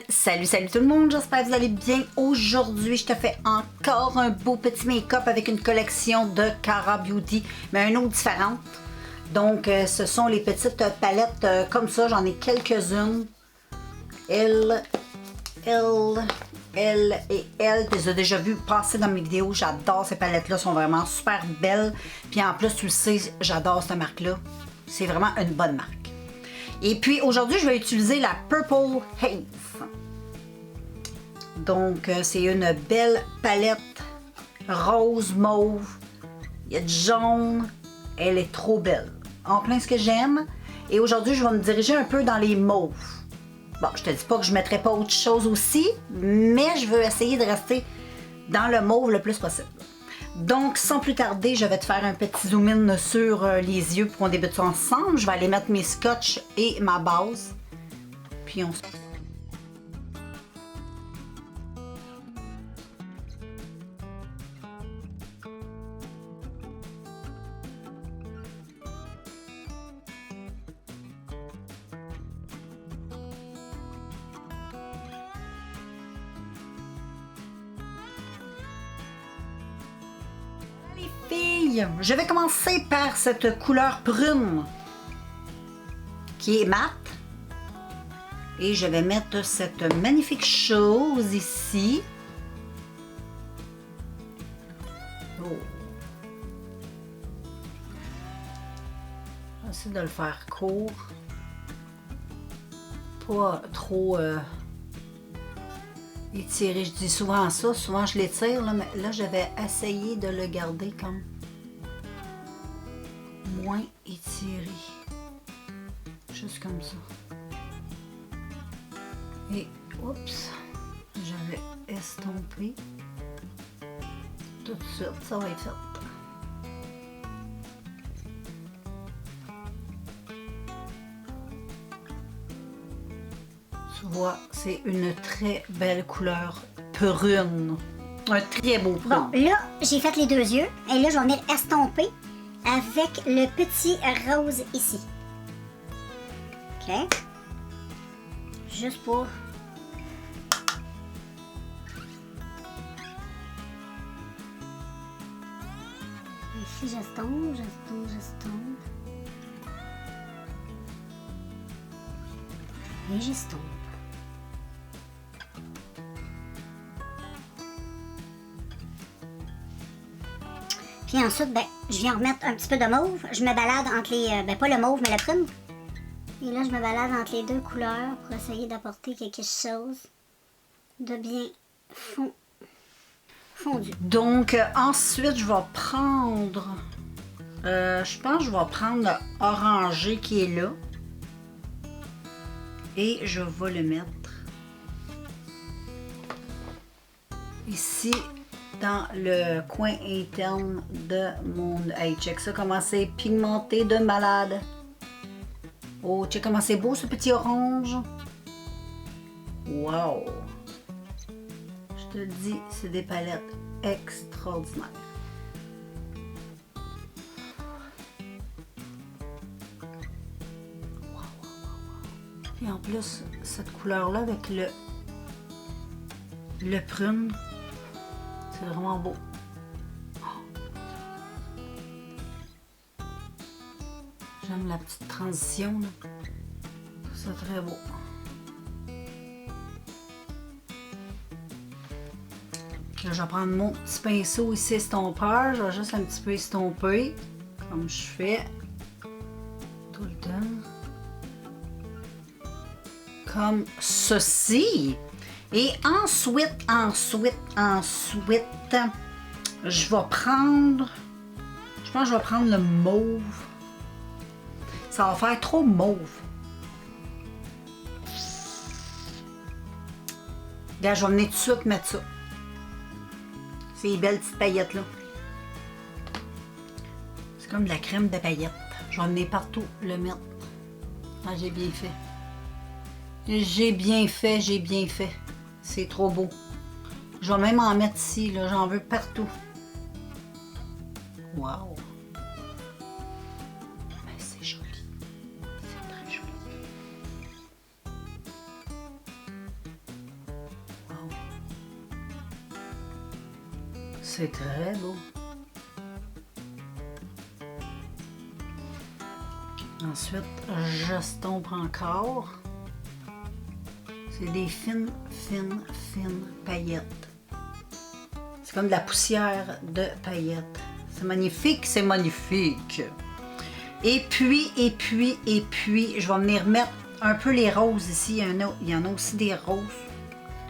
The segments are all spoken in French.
Salut tout le monde, j'espère que vous allez bien. Aujourd'hui, je te fais encore un beau petit make-up avec une collection de Cara Beauty, mais un autre différente. Donc, ce sont les petites palettes comme ça, j'en ai quelques-unes. Elle et elle. Tu les as déjà vues passer dans mes vidéos, j'adore ces palettes-là, elles sont vraiment super belles. Puis en plus, tu le sais, j'adore cette marque-là. C'est vraiment une bonne marque. Et puis aujourd'hui, je vais utiliser la Purple Haze. Donc, c'est une belle palette rose mauve. Il y a du jaune. Elle est trop belle. En plein ce que j'aime. Et aujourd'hui, je vais me diriger un peu dans les mauves. Bon, je te dis pas que je ne mettrai pas autre chose aussi, mais je veux essayer de rester dans le mauve le plus possible. Donc, sans plus tarder, je vais te faire un petit zoom in sur les yeux pour qu'on débute ça ensemble. Je vais aller mettre mes scotch et ma base. Puis on se... Filles, je vais commencer par cette couleur prune qui est mate et je vais mettre cette magnifique chose ici. Oh. J'essaie de le faire court, pas trop étiré. Je dis souvent ça, souvent je l'étire, là, mais là j'avais essayé de le garder comme moins étiré. Juste comme ça. Et oups, je vais estomper. Tout de suite, ça va être fait. Tu vois, c'est une très belle couleur prune. Un très beau prune. Bon, là, j'ai fait les deux yeux. Et là, je vais venir estomper avec le petit rose ici. OK? Juste pour... Ici, j'estompe. Et j'estompe. Puis ensuite, ben, je viens remettre un petit peu de mauve. Je me balade entre les... ben, pas le mauve, mais le prune. Et là, je me balade entre les deux couleurs pour essayer d'apporter quelque chose de bien fondu. Donc, ensuite, je vais prendre... je pense que je vais prendre le orangé qui est là. Et je vais le mettre ici dans le coin interne de mon... Hey, check ça, comment c'est pigmenté de malade. Oh, check comment c'est beau ce petit orange. Wow! Je te le dis, c'est des palettes extraordinaires. Et en plus, cette couleur-là avec le prune, c'est vraiment beau. J'aime la petite transition, là. C'est très beau. Là, je vais prendre mon petit pinceau ici estompeur. Je vais juste un petit peu estomper, comme je fais tout le temps. Comme ceci. Et ensuite, je vais prendre... Je pense que je vais prendre le mauve. Ça va faire trop mauve. Là, je vais venir tout de suite mettre ça. Ces belles petites paillettes là. C'est comme de la crème de paillettes. Je vais venir partout le mettre. Ah, j'ai bien fait. J'ai bien fait. C'est trop beau. Je vais même en mettre ici, là. J'en veux partout. Wow! Ben, c'est joli. C'est très joli. C'est très beau. Ensuite, j'estompe encore. C'est des fines paillettes. C'est comme de la poussière de paillettes. C'est magnifique, c'est magnifique. Et puis, je vais venir mettre un peu les roses ici. Il y en a aussi des roses.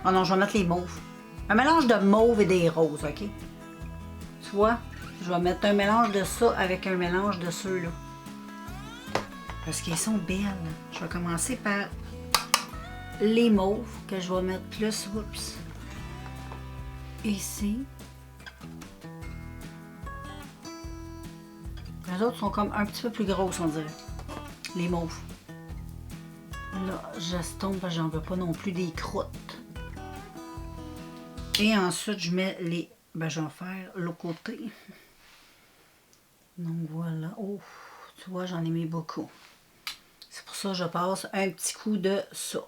Oh non, je vais mettre les mauves. Un mélange de mauve et des roses, OK? Tu vois? Je vais mettre un mélange de ça avec un mélange de ceux-là. Parce qu'ils sont belles. Je vais commencer par les mauves que je vais mettre plus, oups, ici. Les autres sont comme un petit peu plus grosses, on dirait. Les mauves. Là, j'estompe parce que j'en veux pas non plus des croûtes. Et ensuite, je mets les... Ben, je vais en faire l'autre côté. Donc, voilà. Oh, tu vois, j'en ai mis beaucoup. C'est pour ça que je passe un petit coup de ça.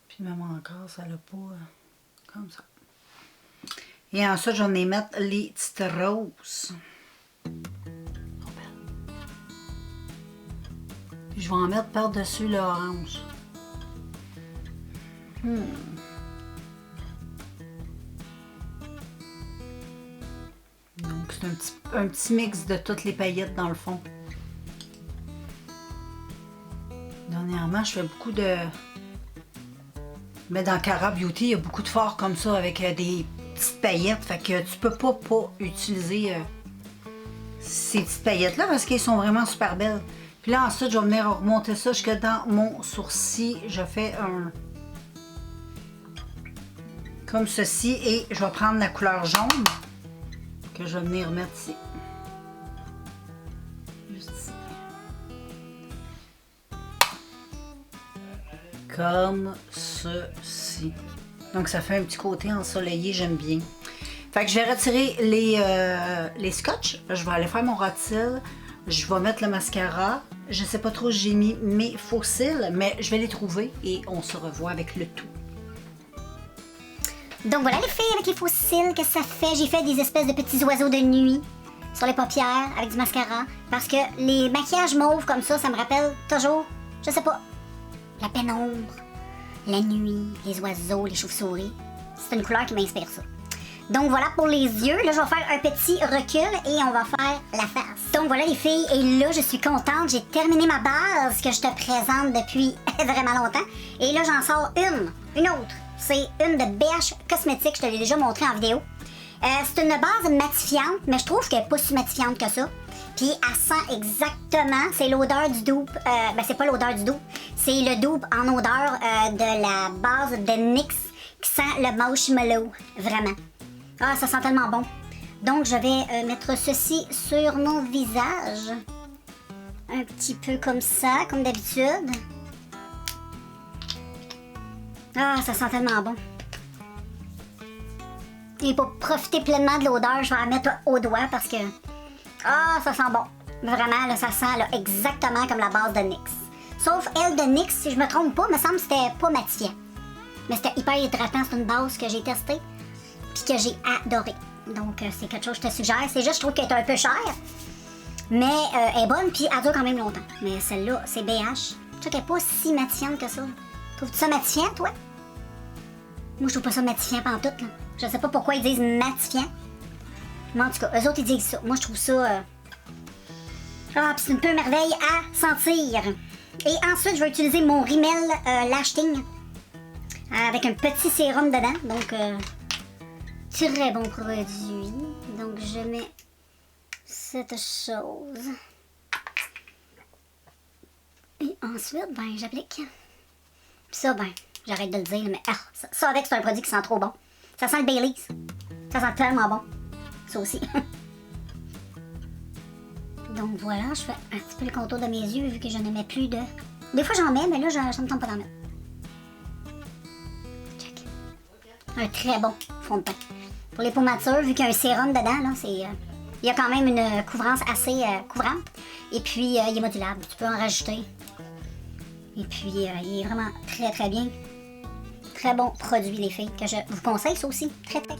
Puis même encore, ça n'a pas... comme ça. Et ensuite, j'en ai mettre les petites roses. Trop belle. Puis je vais en mettre par-dessus l'orange. Donc, c'est un petit mix de toutes les paillettes dans le fond. Dernièrement, je fais beaucoup de... Mais dans Cara Beauty, il y a beaucoup de forts comme ça avec des petites paillettes. Fait que tu peux pas utiliser ces petites paillettes-là parce qu'elles sont vraiment super belles. Puis là, ensuite, je vais venir remonter ça jusque dans mon sourcil. Je fais un... comme ceci. Et je vais prendre la couleur jaune que je vais venir mettre ici. Juste ici. Comme ceci. Donc ça fait un petit côté ensoleillé, j'aime bien. Fait que je vais retirer les scotch. Je vais aller faire mon rat-cils. Je vais mettre le mascara. Je sais pas trop si j'ai mis mes faux cils, mais je vais les trouver et on se revoit avec le tout. Donc voilà les filles avec les faux cils, qu'est-ce que ça fait? J'ai fait des espèces de petits oiseaux de nuit sur les paupières avec du mascara. Parce que les maquillages mauves comme ça me rappelle toujours, je sais pas, la pénombre, la nuit, les oiseaux, les chauves-souris. C'est une couleur qui m'inspire ça. Donc voilà pour les yeux. Là, je vais faire un petit recul et on va faire la face. Donc voilà les filles, et là, je suis contente. J'ai terminé ma base que je te présente depuis vraiment longtemps. Et là, j'en sors une autre. C'est une de BH Cosmetics, je te l'ai déjà montré en vidéo. C'est une base matifiante, mais je trouve qu'elle n'est pas si matifiante que ça. Puis elle sent exactement, c'est l'odeur du dupe, ben c'est pas l'odeur du dupe, c'est le dupe en odeur de la base de NYX qui sent le marshmallow, vraiment. Ah, ça sent tellement bon. Donc je vais mettre ceci sur mon visage. Un petit peu comme ça, comme d'habitude. Ah, ça sent tellement bon. Et pour profiter pleinement de l'odeur, je vais la mettre au doigt parce que... Ah, ça sent bon. Vraiment, là, ça sent là, exactement comme la base de NYX. Sauf elle de NYX, si je me trompe pas, me semble que c'était pas matifiant. Mais c'était hyper hydratant, c'est une base que j'ai testée puis que j'ai adorée. Donc, c'est quelque chose que je te suggère. C'est juste, je trouve qu'elle est un peu chère, mais elle est bonne puis elle dure quand même longtemps. Mais celle-là, c'est BH. Je trouve qu'elle n'est pas si matifiante que ça. Trouves-tu ça matifiant, toi? Moi, je trouve pas ça matifiant pantoute, là. Je sais pas pourquoi ils disent matifiant. Mais en tout cas, eux autres, ils disent ça. Moi, je trouve ça... Ah, pis c'est une peu merveille à sentir. Et ensuite, je vais utiliser mon Rimmel Lash Tint avec un petit sérum dedans. Donc, très bon produit. Donc, je mets cette chose. Et ensuite, ben, j'applique. Puis ça, ben, j'arrête de le dire, mais ça avec, c'est un produit qui sent trop bon. Ça sent le Baileys. Ça sent tellement bon. Ça aussi. Donc voilà, je fais un petit peu le contour de mes yeux vu que je ne mets plus de... Des fois j'en mets, mais là, ça me tente pas d'en mettre. Check. Un très bon fond de teint. Pour les peaux matures, vu qu'il y a un sérum dedans, là, c'est... il y a quand même une couvrance assez couvrante. Et puis, il est modulable. Tu peux en rajouter. Et puis, il est vraiment très, très bien. Très bon produit, les filles, que je vous conseille, ça aussi. Très, très.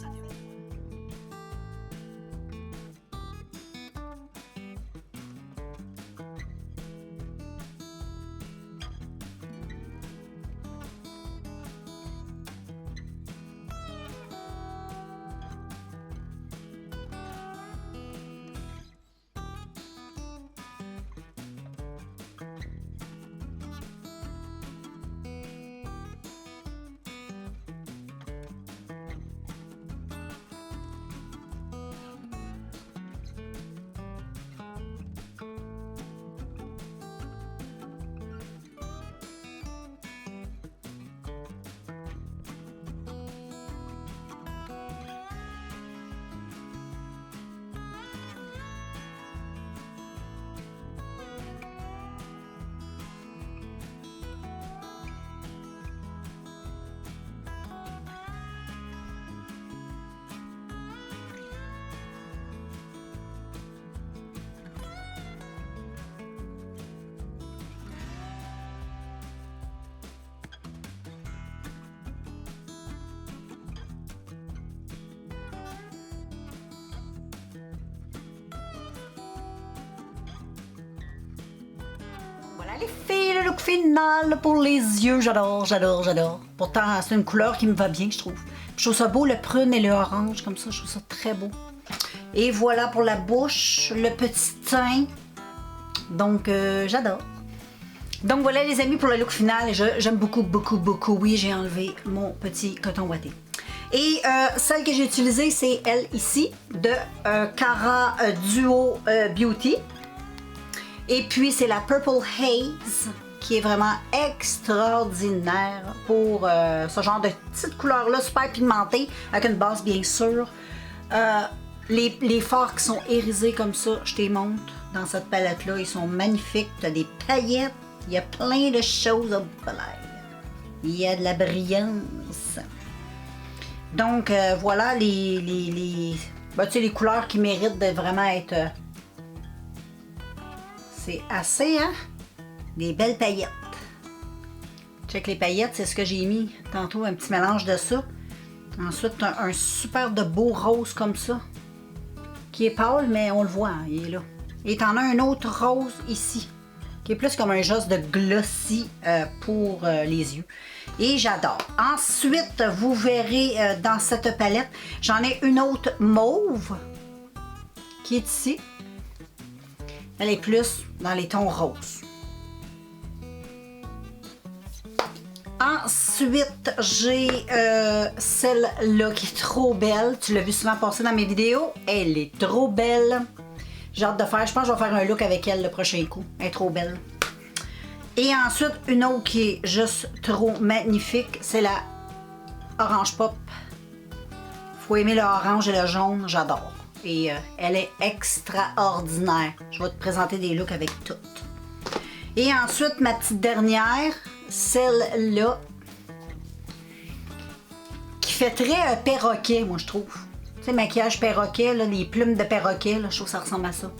Les filles, le look final pour les yeux, j'adore, j'adore, j'adore. Pourtant, c'est une couleur qui me va bien, je trouve. Je trouve ça beau, le prune et le orange, comme ça, je trouve ça très beau. Et voilà pour la bouche, le petit teint. Donc, j'adore. Donc voilà les amis pour le look final. J'aime beaucoup, beaucoup, beaucoup. Oui, j'ai enlevé mon petit coton ouaté. Et celle que j'ai utilisée, c'est elle ici, de Cara Duo Beauty. Et puis c'est la Purple Haze, qui est vraiment extraordinaire pour ce genre de petite couleur-là, super pigmentée, avec une base bien sûre. Les fards qui sont irisés comme ça, je te les montre dans cette palette-là, ils sont magnifiques. Tu as des paillettes, il y a plein de choses au palais. Il y a de la brillance. Donc voilà ben, tu sais, les couleurs qui méritent de vraiment être... c'est assez, hein? Des belles paillettes. Check les paillettes, c'est ce que j'ai mis tantôt, un petit mélange de ça. Ensuite, un super de beau rose comme ça, qui est pâle, mais on le voit, hein, il est là. Et t'en as un autre rose ici, qui est plus comme un genre de glossy pour les yeux. Et j'adore. Ensuite, vous verrez dans cette palette, j'en ai une autre mauve, qui est ici. Elle est plus dans les tons roses. Ensuite, j'ai celle-là qui est trop belle. Tu l'as vu souvent passer dans mes vidéos. Elle est trop belle. J'ai hâte de faire. Je pense que je vais faire un look avec elle le prochain coup. Elle est trop belle. Et ensuite, une autre qui est juste trop magnifique. C'est la Orange Pop. Faut aimer le orange et le jaune. J'adore. Et elle est extraordinaire. Je vais te présenter des looks avec toutes. Et ensuite, ma petite dernière, celle-là, qui fait très perroquet, moi, je trouve. Tu sais, maquillage perroquet, là, les plumes de perroquet, là, je trouve que ça ressemble à ça.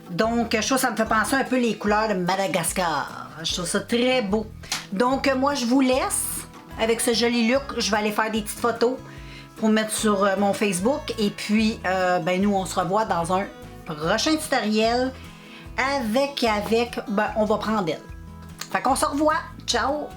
Donc, je trouve que ça me fait penser un peu les couleurs de Madagascar. Je trouve ça très beau. Donc, moi, je vous laisse avec ce joli look. Je vais aller faire des petites photos pour mettre sur mon Facebook. Et puis, ben, nous, on se revoit dans un prochain tutoriel avec, ben, on va prendre elle. Fait qu'on se revoit. Ciao!